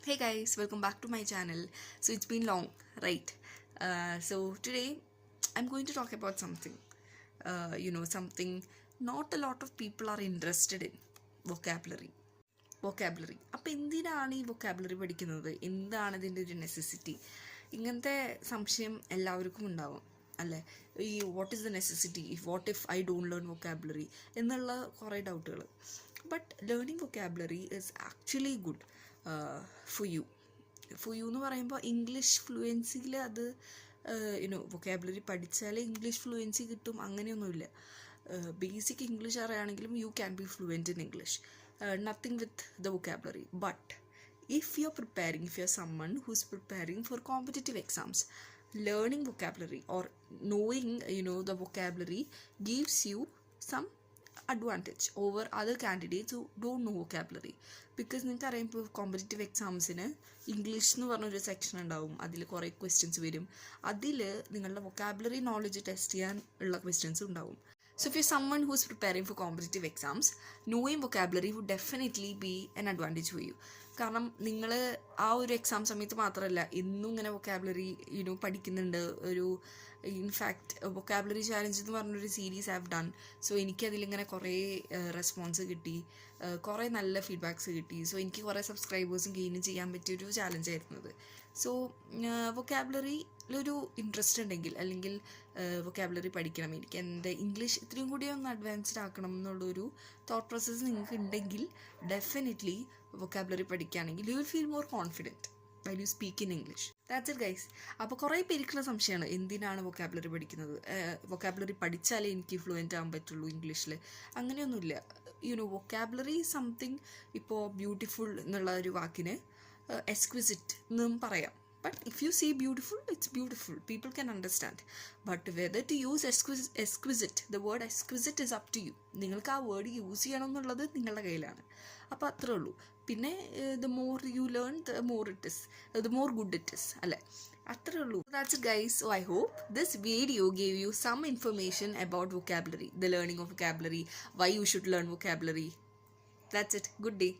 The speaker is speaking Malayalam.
Hey guys, welcome back to my channel. So it's been long, right? So today I'm going to talk about something. Something not a lot of people are interested in. Vocabulary. അപ്പോൾ എന്തിനാണ് ഈ വൊക്കാബുലറി പഠിക്കുന്നത്? എന്താണ് ഇതിൻ്റെ ഒരു നെസസിറ്റി? ഇങ്ങനത്തെ സംശയം എല്ലാവർക്കും ഉണ്ടാവും അല്ലേ? ഈ what is the necessity, what if I don't learn vocabulary എന്നുള്ള കുറേ ഡൗട്ടുകൾ. But learning vocabulary is actually good for you എന്ന് പറയുമ്പോൾ ഇംഗ്ലീഷ് ഫ്ലുവൻസിയിൽ അത് വൊക്കാബുലറി പഠിച്ചാലേ ഇംഗ്ലീഷ് ഫ്ലുവൻസി കിട്ടും അങ്ങനെയൊന്നുമില്ല. ബേസിക് ഇംഗ്ലീഷ് അറിയാണെങ്കിലും you can be fluent in English. Nothing with the vocabulary. But if you're someone who's preparing for competitive exams, learning vocabulary or knowing the vocabulary gives you some advantage over other candidates who don't know vocabulary. Because നിങ്ങൾക്ക് അറിയാം, ഇപ്പോൾ കോമ്പറ്റേറ്റീവ് എക്സാംസിന് ഇംഗ്ലീഷ് എന്ന് പറഞ്ഞൊരു സെക്ഷൻ ഉണ്ടാവും, അതിൽ കുറേ ക്വസ്റ്റ്യൻസ് വരും. അതിൽ നിങ്ങളുടെ വൊക്കാബുലറി നോളജ് ടെസ്റ്റ് ചെയ്യാൻ ഉള്ള ക്വസ്റ്റ്യൻസ് ഉണ്ടാവും. So if you're someone who's preparing for competitive exams, knowing vocabulary would definitely be an advantage for you. കാരണം നിങ്ങൾ ആ ഒരു എക്സാം സമയത്ത് മാത്രമല്ല ഇന്നും ഇങ്ങനെ വൊക്കാബുലറി പഠിക്കുന്നുണ്ട്. ഇൻഫാക്റ്റ് വൊക്കാബുലറി ചാലഞ്ച് എന്ന് പറഞ്ഞൊരു സീരീസ് ഹാവ് ഡൺ. സോ എനിക്കതിലിങ്ങനെ കുറേ റെസ്പോൺസ് കിട്ടി, കുറേ നല്ല ഫീഡ്ബാക്ക്സ് കിട്ടി. സോ എനിക്ക് കുറേ സബ്സ്ക്രൈബേഴ്സും ഗെയിൻ ചെയ്യാൻ പറ്റിയൊരു ചാലഞ്ചായിരുന്നു അത്. സോ വൊക്കാബുലറിയിലൊരു ഇൻട്രസ്റ്റ് ഉണ്ടെങ്കിൽ, അല്ലെങ്കിൽ വൊക്കാബുലറി പഠിക്കണം, എനിക്ക് എൻ്റെ ഇംഗ്ലീഷ് ഇത്രയും കൂടി ഒന്ന് അഡ്വാൻസ്ഡ് ആക്കണം എന്നുള്ളൊരു തോട്ട് പ്രോസസ്സ് നിങ്ങൾക്ക് ഉണ്ടെങ്കിൽ ഡെഫിനറ്റ്ലി വൊക്കാബുലറി പഠിക്കുകയാണെങ്കിൽ you will feel more confident while you speak in English. That's it guys. അപ്പോൾ കുറേ പേർക്കുള്ള സംശയമാണ് എന്തിനാണ് വൊക്കാബുലറി പഠിക്കുന്നത്, വൊക്കാബുലറി പഠിച്ചാലേ എനിക്ക് ഫ്ലുവൻ്റ് ആകാൻ പറ്റുള്ളൂ ഇംഗ്ലീഷിൽ. അങ്ങനെയൊന്നുമില്ല. വൊക്കാബുലറി സംതിങ്, ഇപ്പോൾ ബ്യൂട്ടിഫുൾ എന്നുള്ള ഒരു വാക്കിന് എക്സ്ക്വിസിറ്റ് എന്നും പറയാം. But if you say beautiful, it's beautiful. People can understand. But whether to use exquisite, the word exquisite is up to you. നിങ്ങൾക്ക് ആ വേർഡ് യൂസ് ചെയ്യണം എന്നുള്ളത് നിങ്ങളുടെ കയ്യിലാണ്. അപ്പോൾ അത്രേ ഉള്ളൂ. പിന്നെ the more you learn, the more good it is. അല്ലേ? അത്രേ ഉള്ളൂ. That's it guys. So I hope this video gave you some information about vocabulary, the learning of vocabulary, why you should learn vocabulary. That's it. Good day.